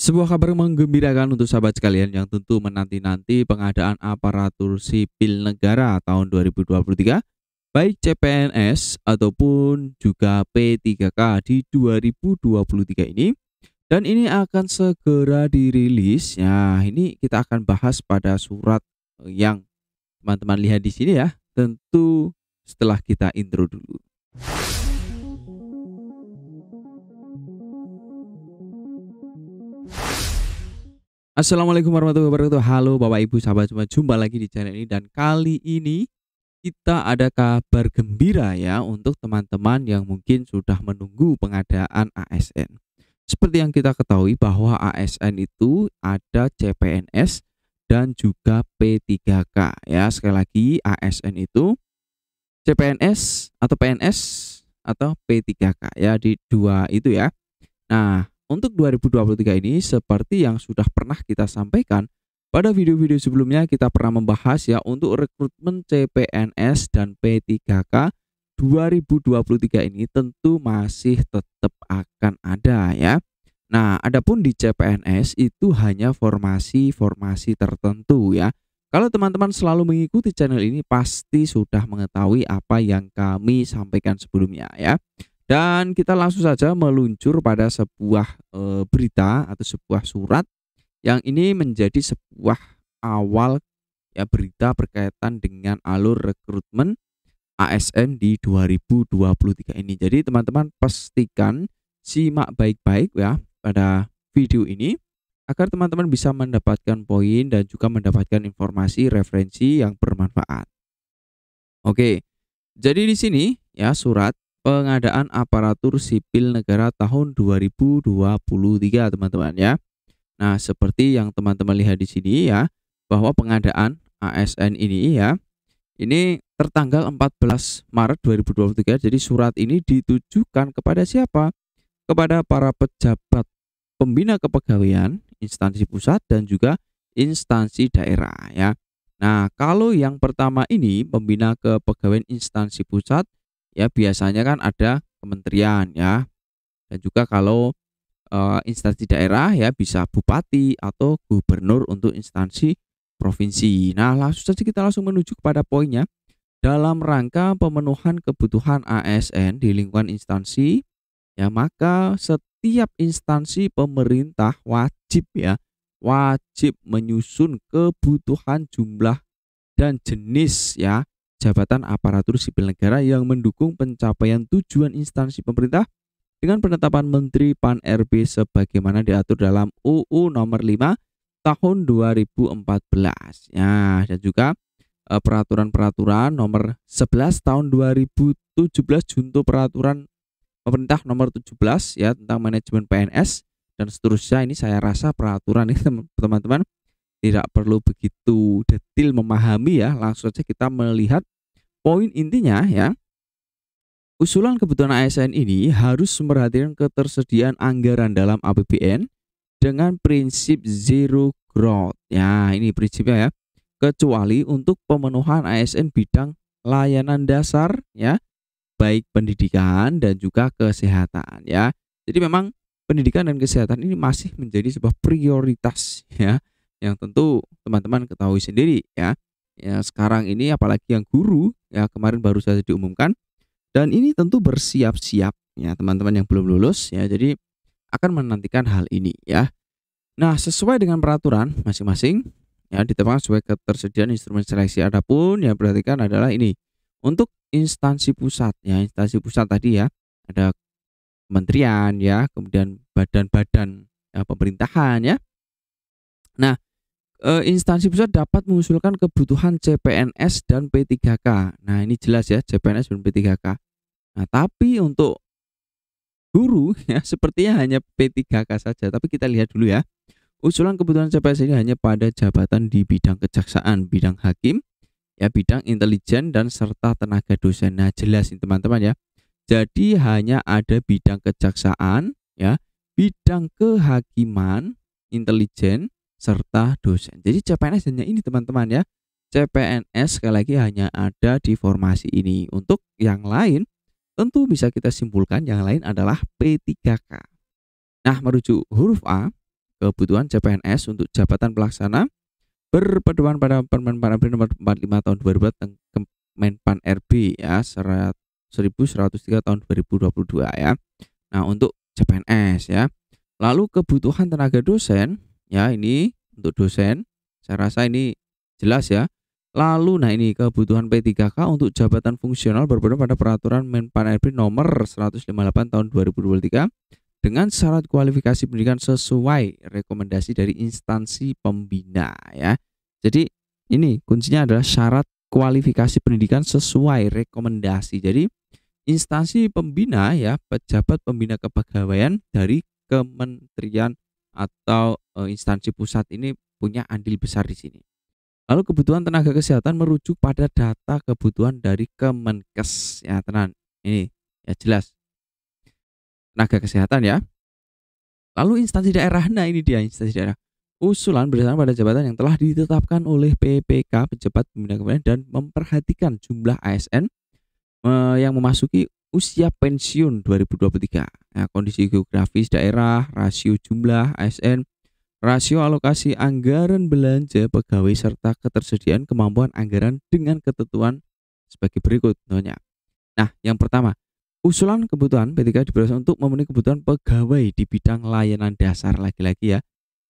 Sebuah kabar menggembirakan untuk sahabat sekalian yang tentu menanti-nanti pengadaan aparatur sipil negara tahun 2023, baik CPNS ataupun juga P3K di 2023 ini. Dan ini akan segera dirilis. Ya, ini kita akan bahas pada surat yang teman-teman lihat di sini ya. Tentu setelah kita intro dulu. Assalamualaikum warahmatullahi wabarakatuh. Halo Bapak Ibu sahabat semua, jumpa lagi di channel ini dan kali ini kita ada kabar gembira ya untuk teman-teman yang mungkin sudah menunggu pengadaan ASN. Seperti yang kita ketahui bahwa ASN itu ada CPNS dan juga P3K ya. Sekali lagi ASN itu CPNS atau PNS atau P3K ya, di dua itu ya. Nah, untuk 2023 ini seperti yang sudah pernah kita sampaikan pada video-video sebelumnya, kita pernah membahas ya untuk rekrutmen CPNS dan P3K 2023 ini tentu masih tetap akan ada ya. Nah, adapun di CPNS itu hanya formasi-formasi tertentu ya. Kalau teman-teman selalu mengikuti channel ini pasti sudah mengetahui apa yang kami sampaikan sebelumnya ya. Dan kita langsung saja meluncur pada sebuah berita atau sebuah surat yang ini menjadi sebuah awal ya berita berkaitan dengan alur rekrutmen ASN di 2023 ini. Jadi teman-teman pastikan simak baik-baik ya pada video ini agar teman-teman bisa mendapatkan poin dan juga mendapatkan informasi referensi yang bermanfaat. Oke. Jadi di sini ya surat pengadaan aparatur sipil negara tahun 2023 teman-teman ya. Nah, seperti yang teman-teman lihat di sini ya, bahwa pengadaan ASN ini ya, ini tertanggal 14 Maret 2023. Jadi surat ini ditujukan kepada siapa? Kepada para pejabat pembina kepegawaian, instansi pusat dan juga instansi daerah ya. Nah, kalau yang pertama ini pembina kepegawaian instansi pusat ya biasanya kan ada kementerian ya. Dan juga kalau instansi daerah ya bisa bupati atau gubernur untuk instansi provinsi. Nah, langsung saja kita langsung menuju kepada poinnya. Dalam rangka pemenuhan kebutuhan ASN di lingkungan instansi ya, maka setiap instansi pemerintah wajib menyusun kebutuhan jumlah dan jenis ya jabatan aparatur sipil negara yang mendukung pencapaian tujuan instansi pemerintah dengan penetapan Menteri Pan-RB sebagaimana diatur dalam UU Nomor 5 Tahun 2014 ya, dan juga peraturan-peraturan Nomor 11 Tahun 2017 junto peraturan pemerintah Nomor 17 ya tentang manajemen PNS dan seterusnya. Ini saya rasa peraturan ini teman-teman tidak perlu begitu detail memahami ya, langsung saja kita melihat poin intinya ya. Usulan kebutuhan ASN ini harus memperhatikan ketersediaan anggaran dalam APBN dengan prinsip zero growth. Ya, ini prinsipnya ya. Kecuali untuk pemenuhan ASN bidang layanan dasar ya, baik pendidikan dan juga kesehatan ya. Jadi memang pendidikan dan kesehatan ini masih menjadi sebuah prioritas ya, yang tentu teman-teman ketahui sendiri ya. Ya, sekarang ini apalagi yang guru ya kemarin baru saja diumumkan dan ini tentu bersiap-siap ya teman-teman yang belum lulus ya. Jadi akan menantikan hal ini ya. Nah, sesuai dengan peraturan masing-masing ya ditetapkan sesuai ketersediaan instrumen seleksi. Adapun yang perhatikan adalah ini untuk instansi pusat ya. Instansi pusat tadi ya ada kementerian ya, kemudian badan-badan ya, pemerintahan ya. Nah, instansi pusat dapat mengusulkan kebutuhan CPNS dan P3K. Nah, ini jelas ya CPNS dan P3K. Nah, tapi untuk guru ya sepertinya hanya P3K saja. Tapi kita lihat dulu ya. Usulan kebutuhan CPNS ini hanya pada jabatan di bidang kejaksaan, bidang hakim, ya bidang intelijen dan serta tenaga dosen. Nah, jelas ini teman-teman ya. Jadi hanya ada bidang kejaksaan ya, bidang kehakiman, intelijen serta dosen. Jadi CPNS hanya ini teman-teman ya. CPNS sekali lagi hanya ada di formasi ini. Untuk yang lain tentu bisa kita simpulkan yang lain adalah P3K. Nah, merujuk huruf A, kebutuhan CPNS untuk jabatan pelaksana berpedoman pada Permen Pan RB nomor 45 tahun 2000 Kemenpan RB ya 1103 tahun 2022 ya. Nah, untuk CPNS ya. Lalu kebutuhan tenaga dosen ya, ini untuk dosen saya rasa ini jelas ya. Lalu nah ini kebutuhan P3K untuk jabatan fungsional berpedoman pada peraturan Menpan RB nomor 158 tahun 2023 dengan syarat kualifikasi pendidikan sesuai rekomendasi dari instansi pembina ya. Jadi ini kuncinya adalah syarat kualifikasi pendidikan sesuai rekomendasi. Jadi instansi pembina ya, pejabat pembina kepegawaian dari kementerian atau instansi pusat ini punya andil besar di sini. Lalu kebutuhan tenaga kesehatan merujuk pada data kebutuhan dari Kemenkes ya, tenan. Ini ya jelas. Tenaga kesehatan ya. Lalu instansi daerah, nah ini dia instansi daerah. Usulan berdasarkan pada jabatan yang telah ditetapkan oleh PPK pejabat pembina kepegawaian dan memperhatikan jumlah ASN yang memasuki usia pensiun 2023. Nah, kondisi geografis daerah, rasio jumlah ASN, rasio alokasi anggaran belanja pegawai serta ketersediaan kemampuan anggaran dengan ketentuan sebagai berikut. Nah, yang pertama, usulan kebutuhan P3K diperlukan untuk memenuhi kebutuhan pegawai di bidang layanan dasar lagi-lagi ya.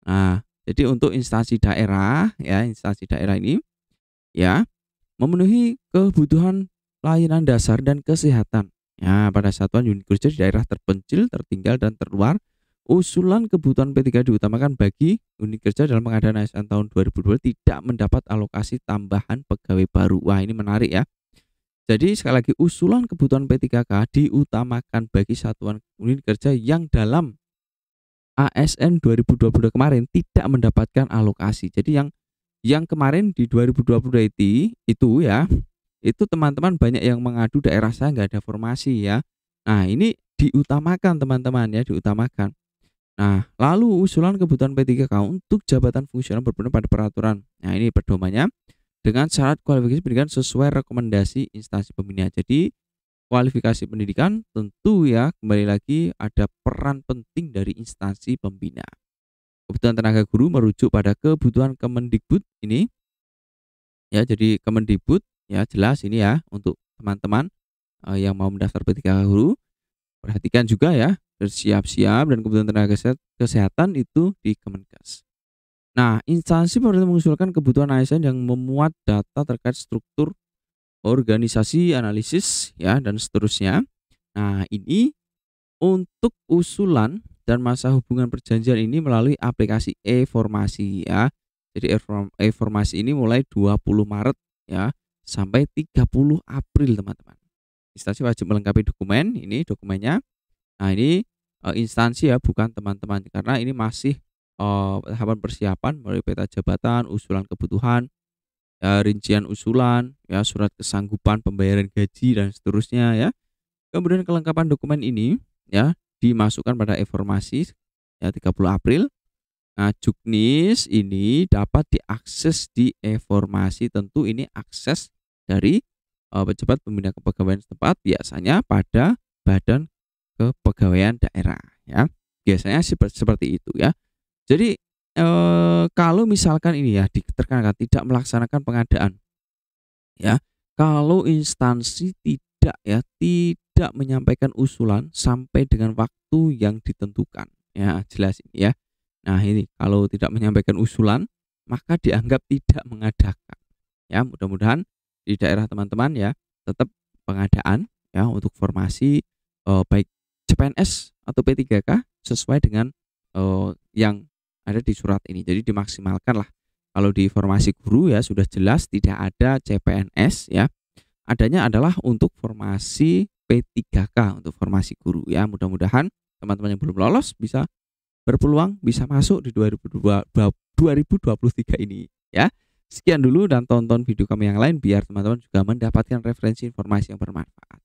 Nah, jadi untuk instansi daerah ya, instansi daerah ini ya memenuhi kebutuhan layanan dasar dan kesehatan ya pada satuan unit kerja di daerah terpencil, tertinggal dan terluar. Usulan kebutuhan P3 diutamakan bagi unit kerja dalam pengadaan ASN tahun 2022 tidak mendapat alokasi tambahan pegawai baru. Wah, ini menarik ya. Jadi sekali lagi usulan kebutuhan P3K diutamakan bagi satuan unit kerja yang dalam ASN 2022 kemarin tidak mendapatkan alokasi. Jadi yang kemarin di 2022 itu ya, itu teman-teman banyak yang mengadu daerah saya nggak ada formasi ya. Nah, ini diutamakan teman-teman ya, diutamakan. Nah, lalu usulan kebutuhan P3K untuk jabatan fungsional berpedoman pada peraturan. Nah, ini pedomannya dengan syarat kualifikasi pendidikan sesuai rekomendasi instansi pembina. Jadi, kualifikasi pendidikan tentu ya kembali lagi ada peran penting dari instansi pembina. Kebutuhan tenaga guru merujuk pada kebutuhan Kemendikbud ini. Ya, jadi Kemendikbud ya jelas ini ya untuk teman-teman yang mau mendaftar P3K guru. Perhatikan juga ya, bersiap-siap dan kebutuhan tenaga kesehatan itu di Kemenkes. Nah, instansi pemerintah mengusulkan kebutuhan ASN yang memuat data terkait struktur organisasi, analisis ya dan seterusnya. Nah, ini untuk usulan dan masa hubungan perjanjian ini melalui aplikasi e-formasi ya. Jadi e-formasi ini mulai 20 Maret ya sampai 30 April teman-teman. Instansi wajib melengkapi dokumen, ini dokumennya. Nah, ini instansi ya, bukan teman-teman karena ini masih tahapan persiapan melalui peta jabatan, usulan kebutuhan, ya, rincian usulan, ya, surat kesanggupan pembayaran gaji dan seterusnya ya. Kemudian kelengkapan dokumen ini ya dimasukkan pada e-formasi ya 30 April. Nah, Juknis ini dapat diakses di e-formasi, tentu ini akses dari pejabat pembina kepegawaian setempat biasanya pada badan kepegawaian daerah ya. Biasanya seperti itu ya. Jadi kalau misalkan ini ya diterkankan tidak melaksanakan pengadaan ya, kalau instansi tidak menyampaikan usulan sampai dengan waktu yang ditentukan ya, jelas ini ya. Nah, ini kalau tidak menyampaikan usulan maka dianggap tidak mengadakan ya. Mudah-mudahan di daerah teman-teman ya tetap pengadaan ya untuk formasi baik CPNS atau P3K sesuai dengan yang ada di surat ini. Jadi dimaksimalkan lah. Kalau di formasi guru ya sudah jelas tidak ada CPNS ya. Adanya adalah untuk formasi P3K untuk formasi guru ya. Mudah-mudahan teman-teman yang belum lolos bisa berpeluang bisa masuk di 2023 ini ya. Sekian dulu dan tonton video kami yang lain biar teman-teman juga mendapatkan referensi informasi yang bermanfaat.